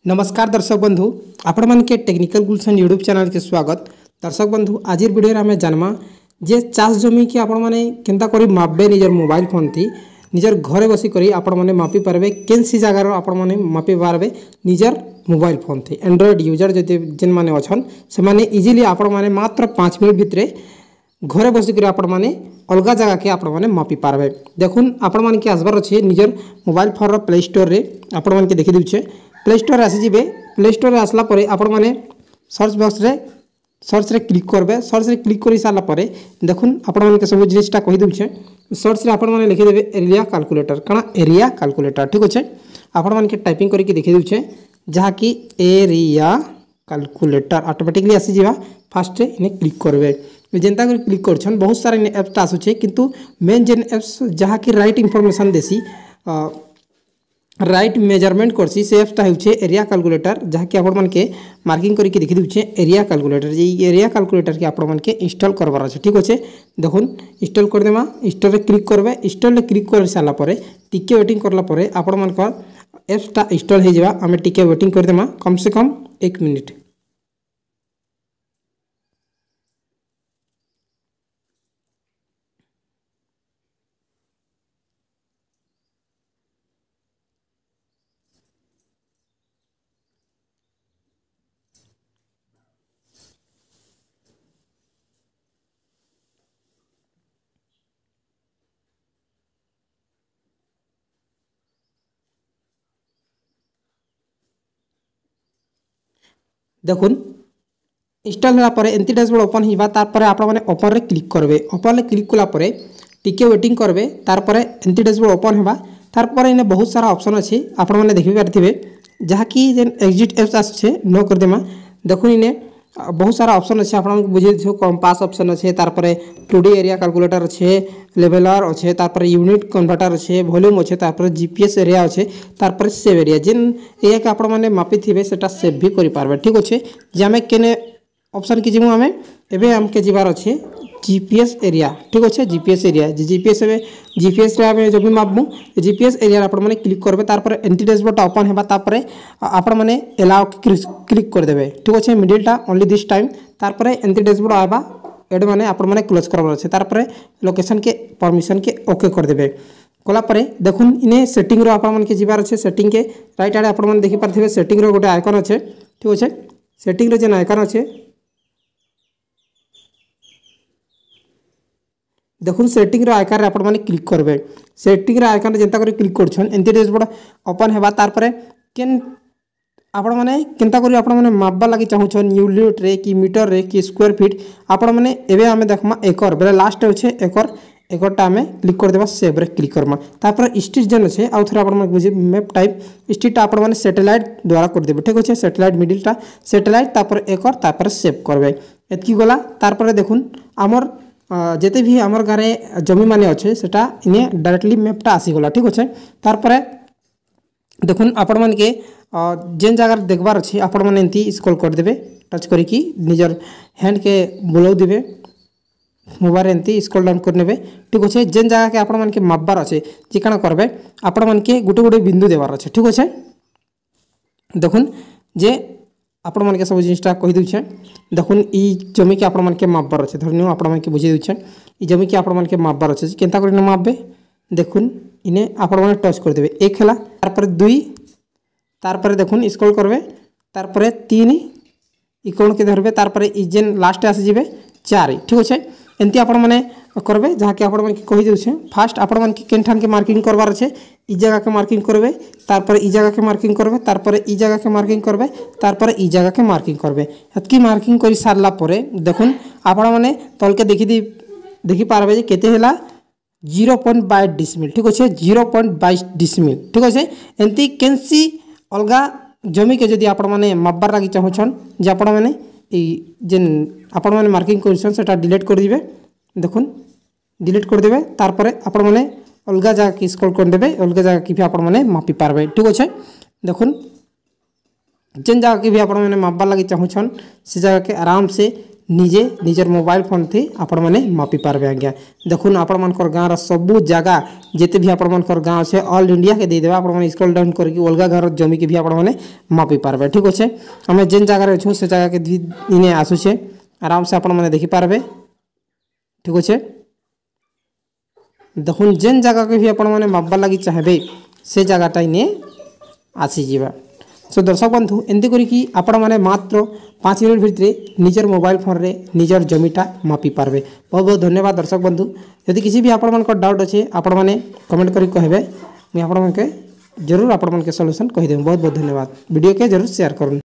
नमस्कार दर्शक बंधु आपण मन के टेक्निकल गुलशन यूट्यूब चैनल के स्वागत। दर्शक बंधु आज वीडियो आम जानमा जे चाष जमी की आपण मैंने केनता करी मापबे निजर मोबाइल फोन थी निजर घरे बसी करी आपण मैंने मापी पारबे केनसी जगार आपण मैंने मापी पारबे निजर मोबाइल फोन थी एंड्रॉइड यूजर जदि जेन माने अछन से माने इजीली आपण मैंने मात्र 5 मिनट भितरे घरे बसिक आपण मैंने अलग जगह के आपण मैंने मापी पारबे। देखुन आपण मैंने के आसबार अच्छे निजर मोबाइल फोन प्ले स्टोर रे आपण मैंने देखि देउछे प्ले स्टोर आसीजे प्ले स्टोर आसला परे आपण मैंने सर्च बॉक्स रे सर्च रे क्लिक करबे। सर्च रे क्लिक कर सारा परे देखुन आपण मैंने सब जिनिसटा कहि देउछे सर्च रे आपण मैंने लिखि देबे एरिया कैलकुलेटर काना एरिया कैलकुलेटर ठीक अच्छे आपण मैंने टाइपिंग करके देखि देउछे जहा कि एरिया कैलकुलेटर ऑटोमेटिकली आसी जीवा फास्ट इने क्लिक करबे। जेनता कर क्लिक करछन बहुत सारा एप्स आसुचे किंतु मेन जेन एप्स जहा कि राइट इनफॉरमेशन देसी राइट मेजरमेंट करसी से एप्सटा होउछे एरिया कैलकुलेटर जहा कि आपण मन के मार्किंग करके देखि दिउछे एरिया कैलकुलेटर जे एरिया कैलकुलेटर के आपण मन के इंस्टॉल करबार अछि ठीक अच्छे। देखुन इंस्टॉल कर देमा इंस्टॉल रे क्लिक करबे इंस्टॉल रे क्लिक कर साला परे टिके वेटिंग करला परे आपण मन का एप्सटा इंस्टॉल हो जावा हमें टिके वेटिंग कर देमा कम से कम 1 मिनिट। देखुन इंस्टॉल होला परे एंती डैशबोर्ड ओपन हिबा तार परे आपण माने ओपन रे क्लिक करबे ओपन रे क्लिक कला परे टिके वेटिंग करबे तार परे एंती डैशबोर्ड ओपन हेबा तार परे इने बहुत सारा ऑप्शन अछि आपण माने देखि पारथिबे जहा कि जेन एग्जिट एप्स आछे नो कर देमा। देखुन इने बहुत सारा ऑप्शन अच्छे आप बुझे कंपास ऑप्शन अच्छे तार परे 2D एरिया कैलकुलेटर अच्छे लेवलर अच्छे तार परे यूनिट कन्वर्टर अच्छे वॉल्यूम अच्छे तार परे जीपीएस एरिया अच्छे तार परे सेव एरिया जेन एरिया के आपण माने मापी थिबे सेटा सेव भी करि पारबे ठीक अच्छे। जे आमे केने ऑप्शन के जिमु आमे एबे हमके जिबार अच्छे जीपीएस एरिया ठीक अच्छे जीपीएस एरिया जीपीएस एबे जीपीएस रे आमे जो भी मापमु जीपीएस एरिया आपण माने क्लिक करबे तार परे एंटी डैशबोर्ड ओपन हेबा तार परे आपण माने अलाउ क्लिक कर देबे ठीक अच्छे मिडिलटा ओनली दिस टाइम तार परे एंटी डैशबोर्ड आबा एड माने आपण माने क्लोज करबार अच्छे तार परे लोकेशन के परमिशन के ओके कर देबे कला परे देखुन इने सेटिंग रो आपण माने के जिबार अच्छे सेटिंग के राइट आडे आपण माने देखि पारथिबे सेटिंग रो गोटे आइकन अच्छे ठीक अच्छे सेटिंग रो जेन आइकन अच्छे देखुन सेटिंग रो आइकन रे आपण माने क्लिक करबे सेटिंग रो आइकन जेंता करी क्लिक करछन एंती डैशबोर्ड ओपन हेबा तार परे केन आपण माने केनता करी आपण माने मापबा लागि चाहूछन यूनिट रे कि मीटर रे कि स्क्वायर फीट आपण माने एबे हमें देखमा एकर बेले लास्ट होछे एकरटा हमें क्लिक कर देबा सेव रे क्लिक करमा तार पर स्ट्रीट जन छै आउ थोड़ा आपण माने बुझे मैप टाइप स्ट्रीट आपण माने सैटेलाइट द्वारा कर देबे ठीक अछि सैटेलाइट मिडिलटा सैटेलाइट तार पर एकर तार पर सेव करबे एतकी गला तार पर देखुन हमर जेते भी आमर गारे जमी माने अच्छे सेटा इने डायरेक्टली मैपटा आसीगला ठीक अच्छे। तार परे देखुन आपण मन के जेन जगह देखबार अच्छे आपण मन एंती स्क्रॉल कर देबे टच करिकी निजर हैंड के बुलाउ देबे मोबाइल एंती स्क्रॉल डाउन कर नेबे ठीक अच्छे। जेन जगह के आपण मन के मापबार अच्छे जे काना करबे आपण मन के गुटे गुटे बिंदु देबार अच्छे ठीक अच्छे। देखुन जे आपण मन के सब जिनिसटा कहि दउछे देखुन ई जमी के आपण मन के मापबार अच्छे धरनियो आपण मन के बुझे दउछे ई जमी के आपण मन के मापबार अच्छे केनता करिन मापबे देखुन इने आपण मन टच कर देबे एक हला तार पर 2 तार पर देखुन स्क्रॉल करबे तार पर 3 इकोन के धरबे तार पर ई जेन लास्ट आसी जिवे 4 ठीक अच्छे एंती आपण माने करबे जहा के आपण मन के कहि दउछे फास्ट आपण मन के केनठान के मार्किंग करबार अच्छे ई जगह के मार्किंग करबे तार पर ई जगह के मार्किंग करबे तार पर ई जगह के मार्किंग करबे तार पर ई जगह के मार्किंग करबे हतकी मार्किंग करि सारला परे देखुन आपण माने तल के देखि पारबे जे केते हला 0.22 डिसमिल ठीक अच्छे 0.22 डिसमिल ठीक अच्छे एंती केनसी अलगा जमी के जदि आपण माने मापबार लागि चाहछन जे आपण माने ई जेन आपण माने मार्किंग करछन सेटा डिलीट कर दिबे देखुन डिलीट कर देबे तार परे आपण माने अलगा जगह की स्क्रॉल कर देबे अलगा जगह की भी आपण माने मापी पारबे ठीक अच्छे। देखुन जेन जगह की भी आपण माने मापबार लागि चाहछन से जगह के आराम से निजे निजर मोबाइल फोन थी आपण मैंने मापी पारबे आज्ञा। देखुन आपण मानकर गाँव सबू जगह जिते भी आपण मानकर गाँव अच्छे ऑल इंडिया के देदेबा आपण मैंने स्क्रॉल डाउन करके अलग घर जमी के भी आपण मैंने मापी पारबे। ठीक अच्छे आम जेन जगार अच्छू से जगह के इने आसुचे आराम से आपण मैंने देखिपारे। ठीक अच्छे देखुन जेन जगह के भी आपण मैंने मापबार लगी चाहबे से जगहटा इने आसीजा। सो दर्शक बंधु एमती करिकी आपण मैंने मात्र 5 मिनट भितर निजर मोबाइल फोन रे निजर जमीटा मापी पारबे। बहुत बहुत धन्यवाद दर्शक बंधु। यदि किसी भी आपण मन डाउट अच्छे आपण मैंने कमेंट करी कहबे मुझे आपण मन के जरूर आपण मन के सॉल्यूशन कहि देबे। बहुत बहुत धन्यवाद। वीडियो के जरूर शेयर करूँ।